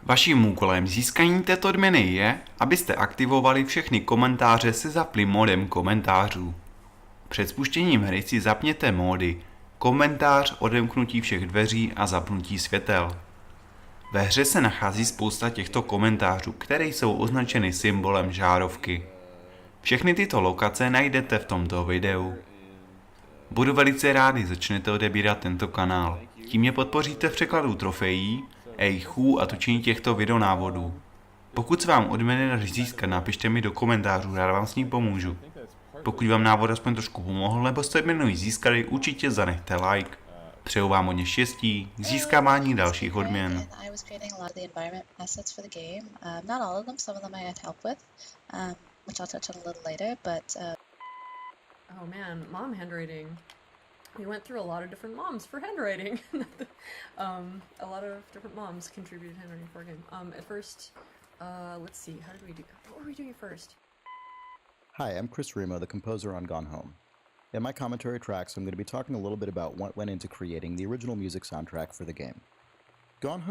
Vaším úkolem získání této odměny je, abyste aktivovali všechny komentáře se zaplým módem komentářů. Před spuštěním hry si zapněte módy Komentář, Odemknutí všech dveří a zapnutí světel. Ve hře se nachází spousta těchto komentářů, které jsou označeny symbolem žárovky. Všechny tyto lokace najdete v tomto videu. Budu velice rád, když začnete odebírat tento kanál. Tím mě podpoříte v překladu trofejí, ejchů a točení těchto videonávodů. Pokud se vám odměny daří získat, napište mi do komentářů, rád vám s ním pomůžu. Pokud vám návod aspoň trošku pomohl, nebo jste odměnu získali, určitě zanechte like. Přeju vám hodně štěstí k získávání dalších odměn. Oh man, mom handwriting. We went through a lot of different moms for handwriting. A lot of different moms contributed handwriting for a game. At first, let's see, how did we do? What were we doing at first? Hi, I'm Chris Remo, the composer on Gone Home. In my commentary tracks, I'm going to be talking a little bit about what went into creating the original music soundtrack for the game. Gone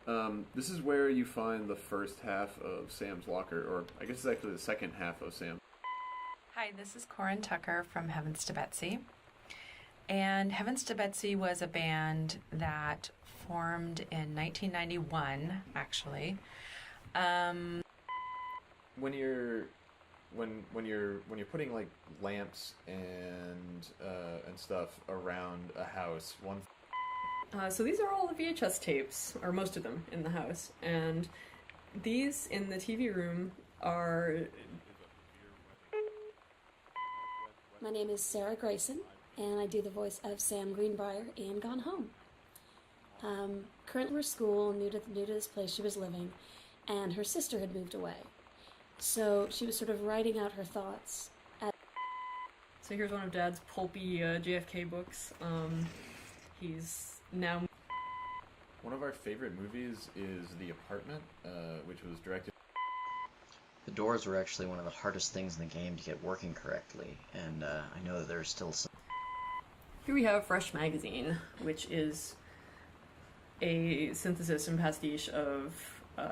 Home. This is where you find the first half of Sam's locker, or I guess it's actually the second half of Sam. Hi, this is Corin Tucker from Heavens to Betsy. And Heavens to Betsy was a band that formed in 1991, actually. When you're putting like lamps and stuff around a house, So these are all the VHS tapes, or most of them, in the house. And these in the TV room are... My name is Sarah Grayson, and I do the voice of Sam Greenbrier in Gone Home. Currently we're school, new to this place she was living, and her sister had moved away. So she was sort of writing out her thoughts. So here's one of Dad's pulpy JFK books. He's now... One of our favorite movies is The Apartment, which was directed... The doors were actually one of the hardest things in the game to get working correctly, and I know that there's still some... Here we have Fresh Magazine, which is a synthesis and pastiche of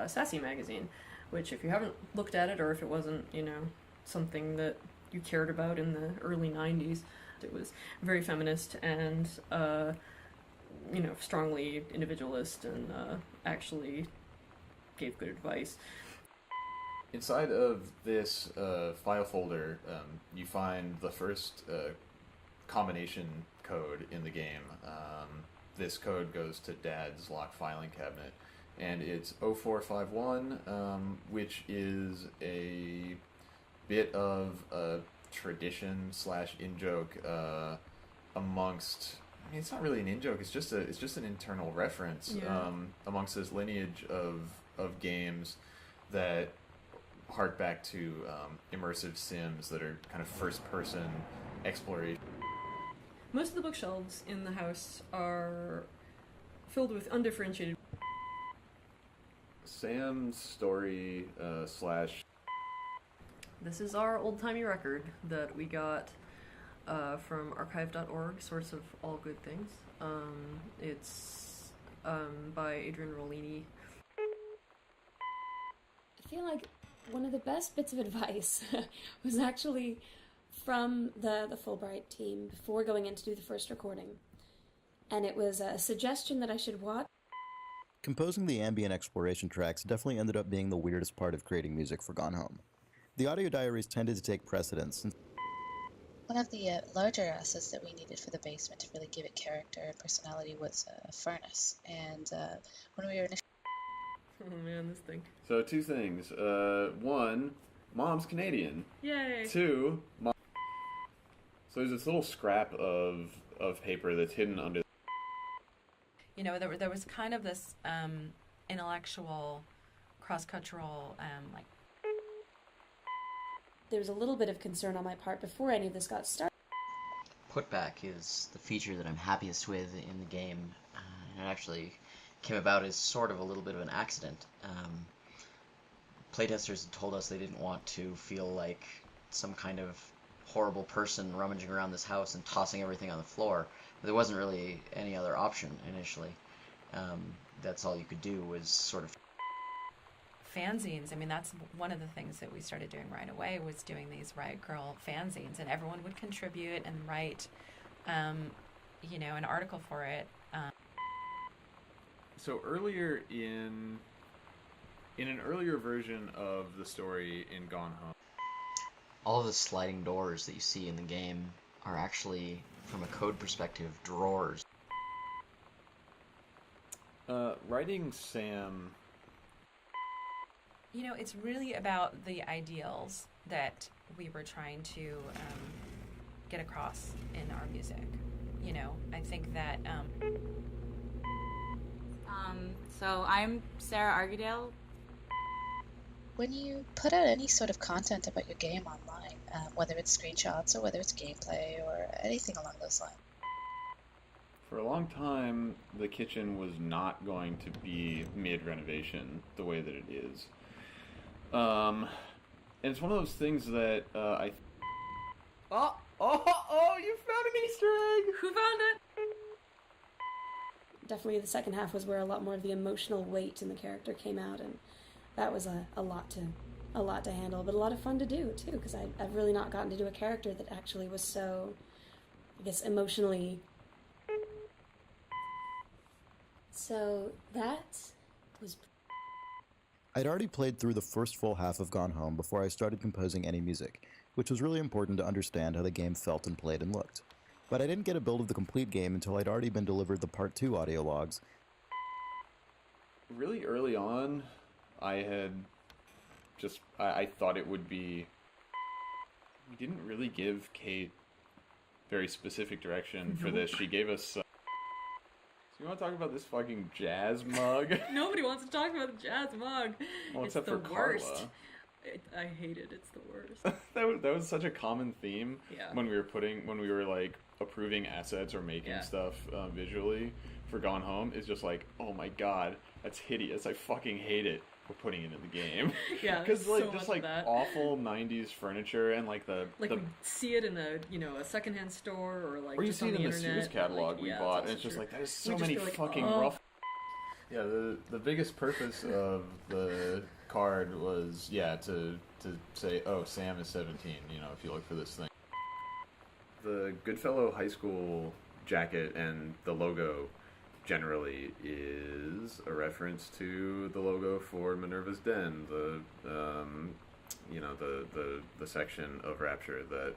Sassy Magazine, which if you haven't looked at it, or if it wasn't, you know, something that you cared about in the early 90s, it was very feminist and, you know, strongly individualist and actually gave good advice. Inside of this file folder, you find the first combination code in the game. This code goes to Dad's locked filing cabinet, and it's 0451, which is a bit of a tradition / in-joke amongst... I mean, it's not really an in-joke, it's just an internal reference, yeah. Amongst this lineage of games that hark back to immersive sims that are kind of first-person exploration. Most of the bookshelves in the house are filled with undifferentiated... Sam's story / This is our old-timey record that we got from archive.org, source of all good things. It's by Adrian Rollini. I feel like one of the best bits of advice was actually from the Fulbright team before going in to do the first recording. And it was a suggestion that I should watch. Composing the ambient exploration tracks definitely ended up being the weirdest part of creating music for Gone Home. The audio diaries tended to take precedence. One of the larger assets that we needed for the basement to really give it character and personality was a furnace. And when we were initially... Oh man, this thing. So two things. One, Mom's Canadian. Yay! Two, so there's this little scrap of paper that's hidden under... You know, there was kind of this intellectual, cross-cultural, like... There was a little bit of concern on my part before any of this got started. Putback is the feature that I'm happiest with in the game. It actually came about as sort of a little bit of an accident. Playtesters had told us they didn't want to feel like some kind of horrible person rummaging around this house and tossing everything on the floor. But there wasn't really any other option initially. that's all you could do was sort of fanzines. I mean, that's one of the things that we started doing right away, was doing these Riot Girl fanzines, and everyone would contribute and write, an article for it. So earlier in an earlier version of the story in Gone Home, all of the sliding doors that you see in the game are actually, from a code perspective, drawers. writing Sam. It's really about the ideals that we were trying to get across in our music. I think that... So I'm Sarah Argydale. When you put out any sort of content about your game online, whether it's screenshots or whether it's gameplay or anything along those lines. For a long time, the kitchen was not going to be mid-renovation the way that it is. And it's one of those things that I... Oh, you found an Easter egg! Who found it? Definitely the second half was where a lot more of the emotional weight in the character came out, and that was a lot to handle, but a lot of fun to do too, because I've really not gotten to do a character that actually was so, I guess, emotionally. So that was... I'd already played through the first full half of Gone Home before I started composing any music, which was really important to understand how the game felt and played and looked. But I didn't get a build of the complete game until I'd already been delivered the Part 2 audio logs. Really early on, I thought it would be... We didn't really give Kate very specific direction for this. She gave us... So you want to talk about this fucking jazz mug? Nobody wants to talk about the jazz mug. Well, it's except the for worst. Carla. I hate it. It's the worst. that was such a common theme Yeah. when we were like approving assets or making stuff visually for Gone Home. Is just like, oh my god, that's hideous. I fucking hate it. We're putting it in the game. Yeah, because so just much like of that. awful '90s furniture and like we see it in a secondhand store or like or you just see on it the in the internet. Sears catalog like, we yeah, bought, also and it's just true. like there's We so just many feel like, fucking oh. rough. Yeah, the biggest purpose of the card was to say, oh, Sam is 17. If you look for this thing. The Goodfellow High School jacket and the logo generally is a reference to the logo for Minerva's Den, the section of Rapture that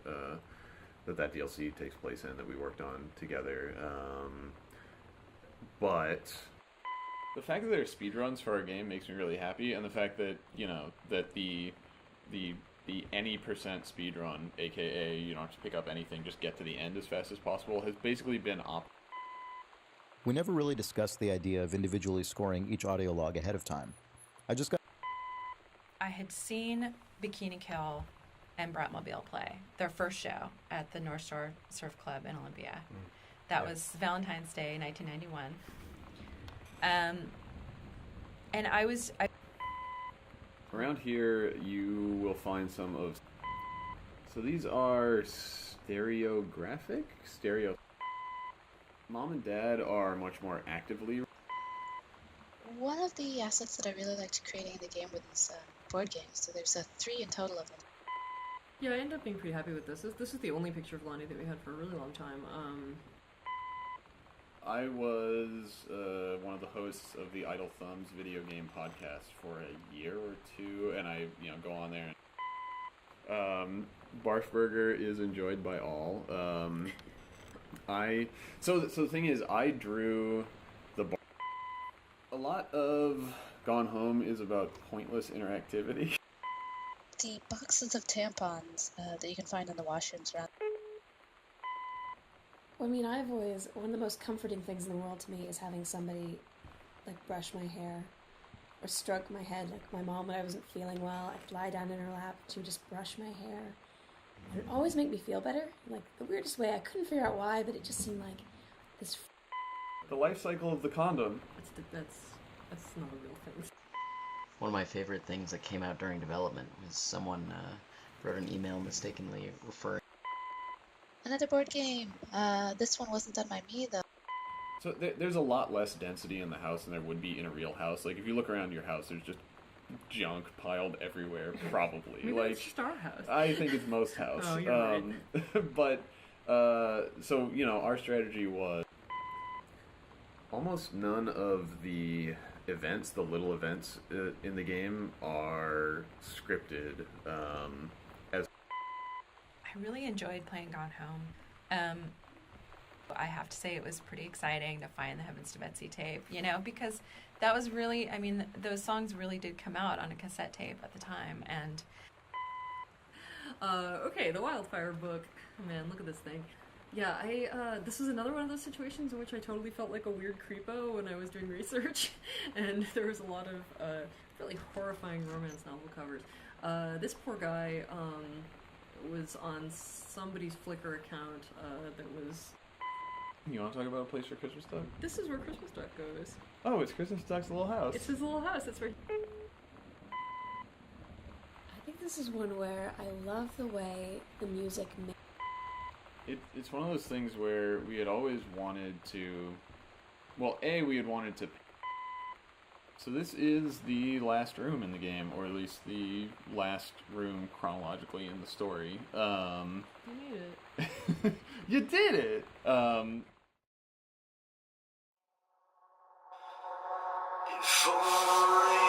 DLC takes place in that we worked on together. But the fact that there are speedruns for our game makes me really happy, and the fact that that the any percent speedrun, aka you don't have to pick up anything, just get to the end as fast as possible, has basically been We never really discussed the idea of individually scoring each audio log ahead of time. I had seen Bikini Kill and Bratmobile play their first show at the North Shore Surf Club in Olympia. That was Valentine's Day, 1991. And Around here, you will find some of... So these are stereo... Mom and Dad are much more actively... One of the assets that I really liked creating in the game were these board games. So there's 3 in total of them. Yeah, I ended up being pretty happy with this. This is the only picture of Lonnie that we had for a really long time. I was one of the hosts of the Idle Thumbs video game podcast for a year or two, and I go on there. And, Barf Burger is enjoyed by all. So the thing is, I drew the bar. A lot of Gone Home is about pointless interactivity. The boxes of tampons that you can find in the washrooms around. I mean, one of the most comforting things in the world to me is having somebody, like, brush my hair or stroke my head. Like, my mom, when I wasn't feeling well, I'd lie down in her lap, she would just brush my hair. And it would always make me feel better. Like, the weirdest way, I couldn't figure out why, but it just seemed like this... The life cycle of the condom. That's not a real thing. One of my favorite things that came out during development was someone wrote an email mistakenly referring... Another board game. This one wasn't done by me, though. So there's a lot less density in the house than there would be in a real house. Like, if you look around your house, there's just junk piled everywhere, probably. Maybe like, it's just our house. I think it's most house. Oh, you're right. But, so, you know, our strategy was almost none of the events, the little events in the game, are scripted. As I really enjoyed playing Gone Home. I have to say it was pretty exciting to find the Heavens to Betsy tape, you know, because that was really, I mean, those songs really did come out on a cassette tape at the time, and... Okay, the Wildfire book. Oh, man, look at this thing. Yeah, this was another one of those situations in which I totally felt like a weird creepo when I was doing research, and there was a lot of, really horrifying romance novel covers. This poor guy, was on somebody's Flickr account, that was... You want to talk about a place for Christmas Duck? This is where Christmas Duck goes. Oh, it's Christmas Duck's little house. It's his little house, that's where... I think this is one where I love the way the music It's one of those things where we had always wanted to... Well, we had wanted to... So this is the last room in the game, or at least the last room chronologically in the story. You made it. You did it! If only